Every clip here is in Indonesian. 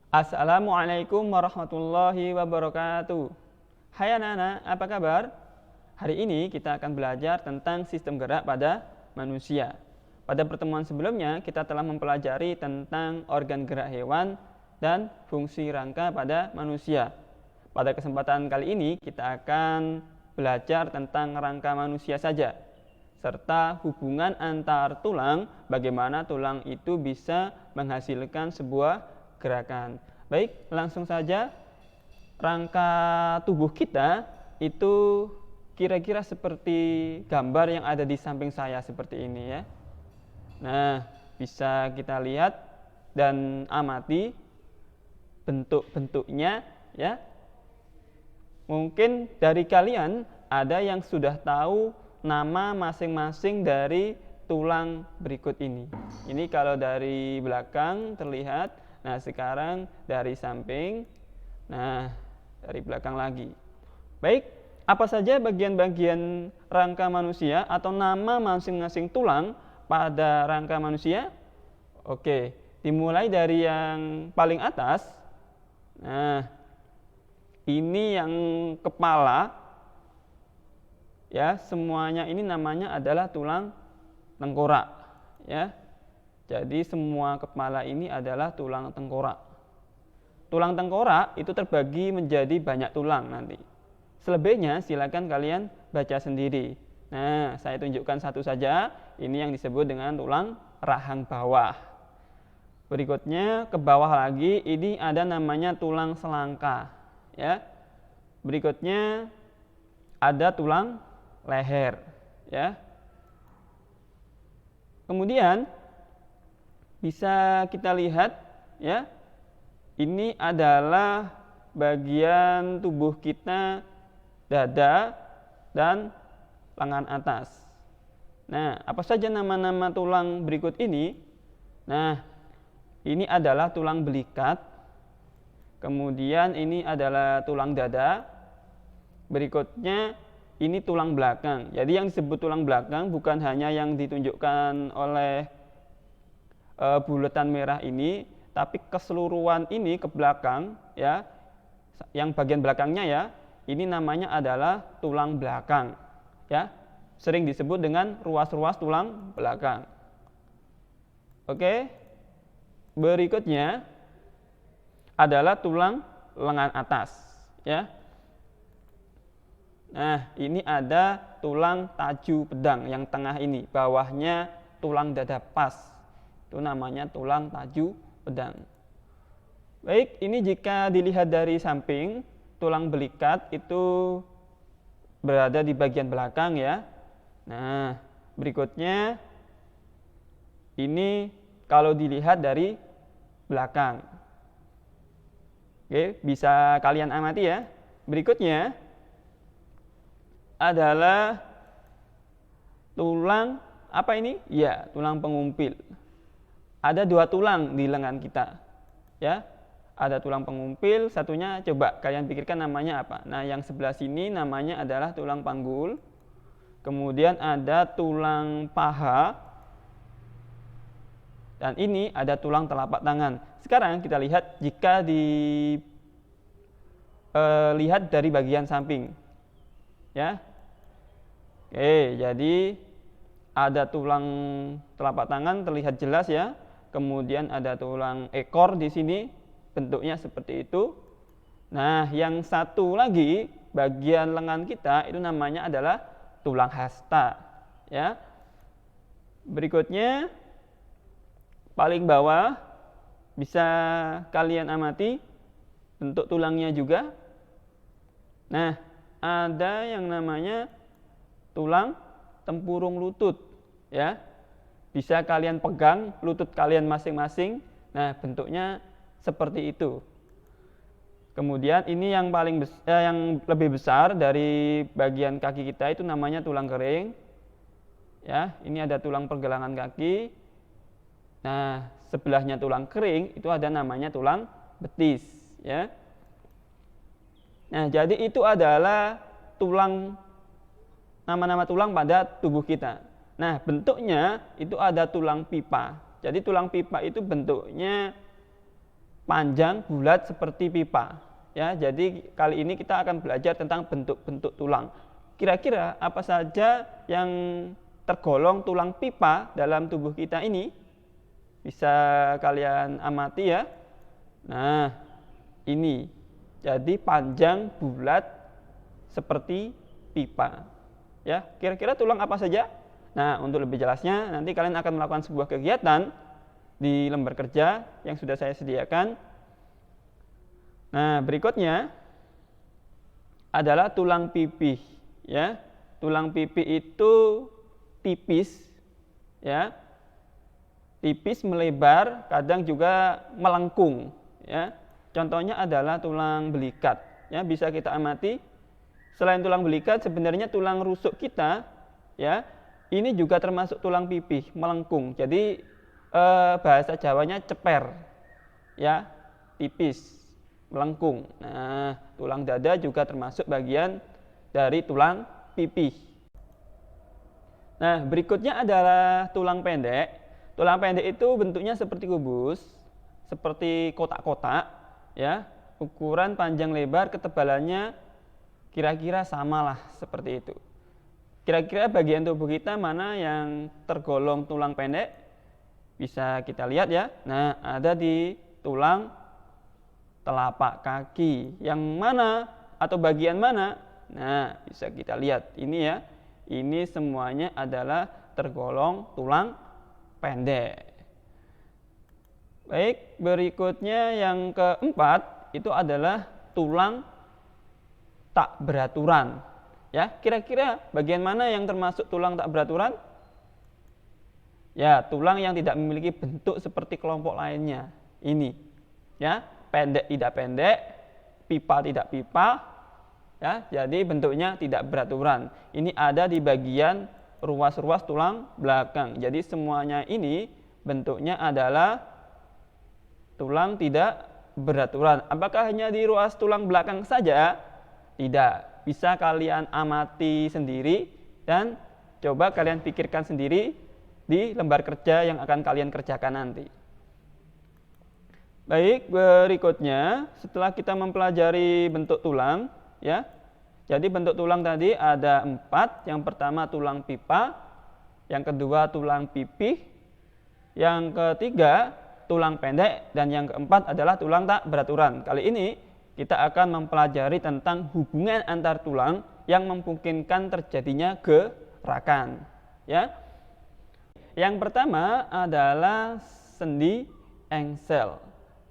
Assalamualaikum warahmatullahi wabarakatuh. Hai anak-anak, apa kabar? Hari ini kita akan belajar tentang sistem gerak pada manusia. Pada pertemuan sebelumnya, kita telah mempelajari tentang organ gerak hewan dan fungsi rangka pada manusia. Pada kesempatan kali ini, kita akan belajar tentang rangka manusia saja, serta hubungan antar tulang, bagaimana tulang itu bisa menghasilkan sebuah gerakan. Baik, langsung saja. Rangka tubuh kita itu kira-kira seperti gambar yang ada di samping saya seperti ini ya. Nah, bisa kita lihat dan amati bentuk-bentuknya ya. Mungkin dari kalian ada yang sudah tahu nama masing-masing dari tulang berikut ini. Ini kalau dari belakang terlihat. Nah, sekarang dari samping. Nah, dari belakang lagi. Baik, apa saja bagian-bagian rangka manusia atau nama masing-masing tulang pada rangka manusia? Oke, dimulai dari yang paling atas. Nah, ini yang kepala. Ya, semuanya ini namanya adalah tulang tengkorak, ya. Jadi semua kepala ini adalah tulang tengkorak. Tulang tengkorak itu terbagi menjadi banyak tulang nanti. Selebihnya silakan kalian baca sendiri. Nah, saya tunjukkan satu saja. Ini yang disebut dengan tulang rahang bawah. Berikutnya ke bawah lagi, ini ada namanya tulang selangka, ya. Berikutnya ada tulang leher, ya. Kemudian bisa kita lihat ya, ini adalah bagian tubuh kita, dada dan lengan atas. Nah, apa saja nama-nama tulang berikut ini? Nah, ini adalah tulang belikat. Kemudian ini adalah tulang dada. Berikutnya ini tulang belakang. Jadi yang disebut tulang belakang bukan hanya yang ditunjukkan oleh buletan merah ini, tapi keseluruhan ini ke belakang ya, yang bagian belakangnya ya, ini namanya adalah tulang belakang ya, sering disebut dengan ruas-ruas tulang belakang. Oke, berikutnya adalah tulang lengan atas ya. Nah, ini ada tulang taju pedang yang tengah ini, bawahnya tulang dada pas. Itu namanya tulang taju pedang. Baik, ini jika dilihat dari samping, tulang belikat itu berada di bagian belakang ya. Nah, berikutnya ini kalau dilihat dari belakang. Oke, bisa kalian amati ya. Berikutnya adalah tulang apa ini? Ya, tulang pengumpil. Ada dua tulang di lengan kita, ya. Ada tulang pengumpil, satunya coba kalian pikirkan namanya apa. Nah, yang sebelah sini namanya adalah tulang panggul. Kemudian ada tulang paha. Dan ini ada tulang telapak tangan. Sekarang kita lihat jika lihat dari bagian samping, ya. Oke, jadi ada tulang telapak tangan terlihat jelas ya. Kemudian ada tulang ekor di sini, bentuknya seperti itu. Nah, yang satu lagi bagian lengan kita itu namanya adalah tulang hasta, ya. Berikutnya paling bawah bisa kalian amati bentuk tulangnya juga. Nah, ada yang namanya tulang tempurung lutut, ya. Bisa kalian pegang lutut kalian masing-masing. Nah, bentuknya seperti itu. Kemudian ini yang yang lebih besar dari bagian kaki kita itu namanya tulang kering. Ya, ini ada tulang pergelangan kaki. Nah, sebelahnya tulang kering itu ada namanya tulang betis, ya. Nah, jadi itu adalah nama-nama tulang pada tubuh kita. Nah, bentuknya itu ada tulang pipa. Jadi tulang pipa itu bentuknya panjang, bulat seperti pipa. Ya, jadi kali ini kita akan belajar tentang bentuk-bentuk tulang. Kira-kira apa saja yang tergolong tulang pipa dalam tubuh kita ini? Bisa kalian amati ya. Nah, ini. Jadi panjang, bulat seperti pipa. Ya, kira-kira tulang apa saja? Nah, untuk lebih jelasnya nanti kalian akan melakukan sebuah kegiatan di lembar kerja yang sudah saya sediakan. Nah, berikutnya adalah tulang pipih, ya. Tulang pipih itu tipis, ya. Tipis, melebar, kadang juga melengkung, ya. Contohnya adalah tulang belikat, ya, bisa kita amati. Selain tulang belikat, sebenarnya tulang rusuk kita, ya, ini juga termasuk tulang pipih, melengkung. Jadi bahasa Jawanya ceper, ya, tipis, melengkung. Nah, tulang dada juga termasuk bagian dari tulang pipih. Nah, berikutnya adalah tulang pendek. Tulang pendek itu bentuknya seperti kubus, seperti kotak-kotak, ya. Ukuran panjang lebar, ketebalannya kira-kira samalah seperti itu. Kira-kira bagian tubuh kita mana yang tergolong tulang pendek? Bisa kita lihat ya. Nah, ada di tulang telapak kaki. Yang mana atau bagian mana? Nah, bisa kita lihat. Ini ya. Ini semuanya adalah tergolong tulang pendek. Baik, berikutnya yang keempat itu adalah tulang tak beraturan. Ya, kira-kira bagian mana yang termasuk tulang tak beraturan? Ya, tulang yang tidak memiliki bentuk seperti kelompok lainnya. Ini, ya, pendek tidak pendek, pipa tidak pipa, ya, jadi bentuknya tidak beraturan. Ini ada di bagian ruas-ruas tulang belakang. Jadi semuanya ini bentuknya adalah tulang tidak beraturan. Apakah hanya di ruas tulang belakang saja? Tidak. Bisa kalian amati sendiri dan coba kalian pikirkan sendiri di lembar kerja yang akan kalian kerjakan nanti. Baik, berikutnya setelah kita mempelajari bentuk tulang, ya. Jadi bentuk tulang tadi ada 4. Yang pertama tulang pipa, yang kedua tulang pipih, yang ketiga tulang pendek, dan yang keempat adalah tulang tak beraturan. Kali ini kita akan mempelajari tentang hubungan antar tulang yang memungkinkan terjadinya gerakan, ya. Yang pertama adalah sendi engsel.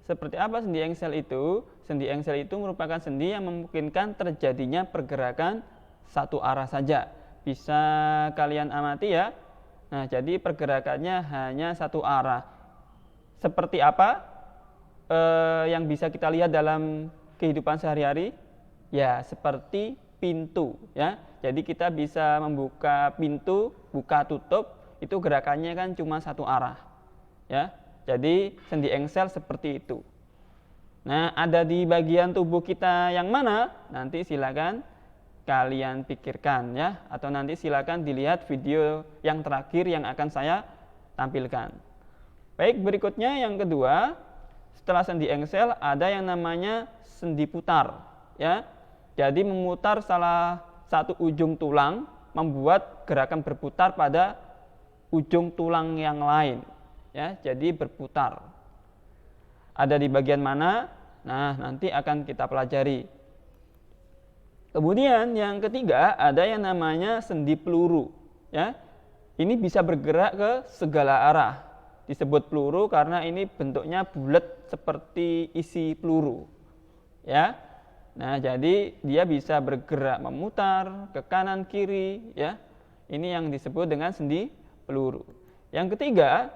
Seperti apa sendi engsel itu? Sendi engsel itu merupakan sendi yang memungkinkan terjadinya pergerakan satu arah saja. Bisa kalian amati ya. Nah, jadi pergerakannya hanya satu arah. Seperti apa yang bisa kita lihat dalam kehidupan sehari-hari? Ya, seperti pintu, ya. Jadi kita bisa membuka pintu, buka tutup, itu gerakannya kan cuma satu arah, ya. Jadi sendi engsel seperti itu. Nah, ada di bagian tubuh kita yang mana? Nanti silakan kalian pikirkan ya, atau nanti silakan dilihat video yang terakhir yang akan saya tampilkan. Baik, berikutnya yang kedua, setelah sendi engsel ada yang namanya sendi putar, ya. Jadi memutar salah satu ujung tulang membuat gerakan berputar pada ujung tulang yang lain, ya. Jadi berputar. Ada di bagian mana? Nah, nanti akan kita pelajari. Kemudian yang ketiga ada yang namanya sendi peluru, ya. Ini bisa bergerak ke segala arah. Disebut peluru karena ini bentuknya bulat seperti isi peluru, ya. Nah, jadi dia bisa bergerak memutar ke kanan kiri, ya. Ini yang disebut dengan sendi peluru. Yang ketiga,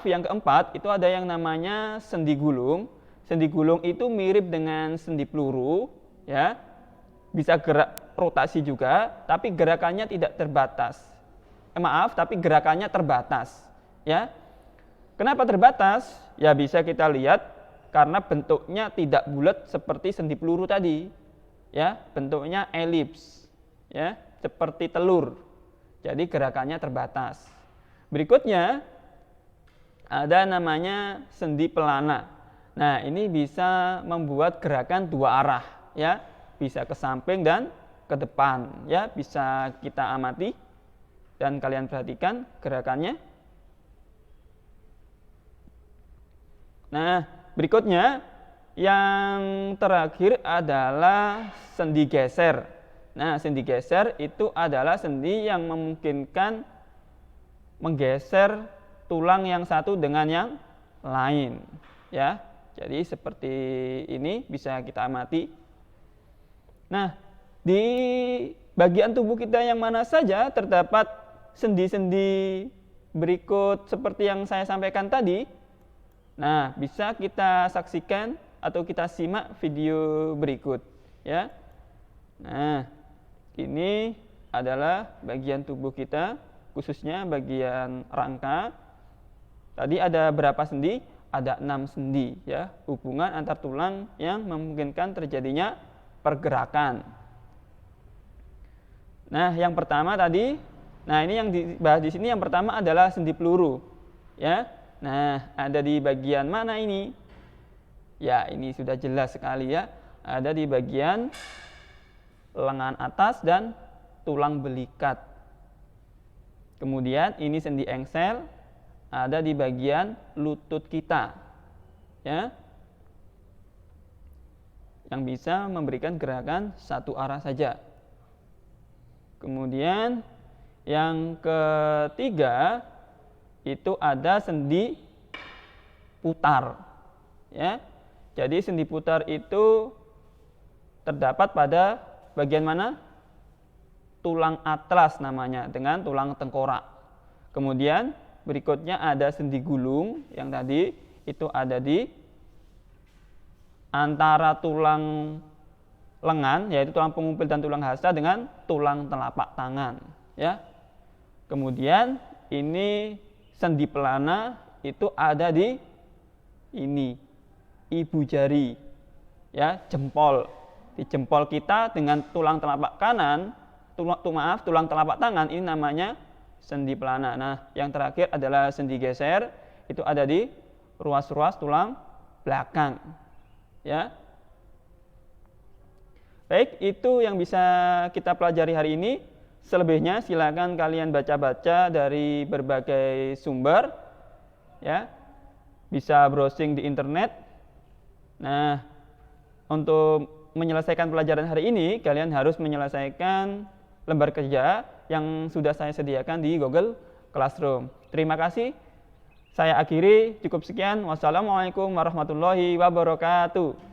yang keempat itu ada yang namanya sendi gulung. Sendi gulung itu mirip dengan sendi peluru, ya. Bisa gerak rotasi juga, tapi gerakannya tidak terbatas. Tapi gerakannya terbatas, ya. Kenapa terbatas? Ya bisa kita lihat karena bentuknya tidak bulat seperti sendi peluru tadi, ya. Bentuknya elips, ya, seperti telur. Jadi gerakannya terbatas. Berikutnya ada namanya sendi pelana. Nah, ini bisa membuat gerakan dua arah, ya. Bisa ke samping dan ke depan, ya. Bisa kita amati dan kalian perhatikan gerakannya. Nah, berikutnya yang terakhir adalah sendi geser. Nah, sendi geser itu adalah sendi yang memungkinkan menggeser tulang yang satu dengan yang lain, ya. Jadi seperti ini bisa kita amati. Nah, di bagian tubuh kita yang mana saja terdapat sendi-sendi berikut seperti yang saya sampaikan tadi. Nah, bisa kita saksikan atau kita simak video berikut, ya. Nah, ini adalah bagian tubuh kita, khususnya bagian rangka. Tadi ada berapa sendi? Ada 6 sendi, ya, hubungan antar tulang yang memungkinkan terjadinya pergerakan. Nah, yang pertama tadi, nah ini yang dibahas di sini yang pertama adalah sendi peluru, ya. Nah, ada di bagian mana ini? Ya, ini sudah jelas sekali, ya. Ada di bagian lengan atas dan tulang belikat. Kemudian ini sendi engsel ada di bagian lutut kita, ya, yang bisa memberikan gerakan satu arah saja. Kemudian yang ketiga itu ada sendi putar, ya. Jadi sendi putar itu terdapat pada bagian mana? Tulang atlas namanya dengan tulang tengkorak. Kemudian berikutnya ada sendi gulung yang tadi itu ada di antara tulang lengan, yaitu tulang pengumpil dan tulang hasta dengan tulang telapak tangan, ya. Kemudian ini sendi pelana itu ada di ini ibu jari, ya, jempol. Di jempol kita dengan tulang telapak kanan, tulang telapak tangan ini namanya sendi pelana. Nah, yang terakhir adalah sendi geser, itu ada di ruas-ruas tulang belakang, ya. Baik, itu yang bisa kita pelajari hari ini. Selebihnya silakan kalian baca-baca dari berbagai sumber, ya. Bisa browsing di internet. Nah, untuk menyelesaikan pelajaran hari ini, kalian harus menyelesaikan lembar kerja yang sudah saya sediakan di Google Classroom. Terima kasih. Saya akhiri, cukup sekian. Wassalamualaikum warahmatullahi wabarakatuh.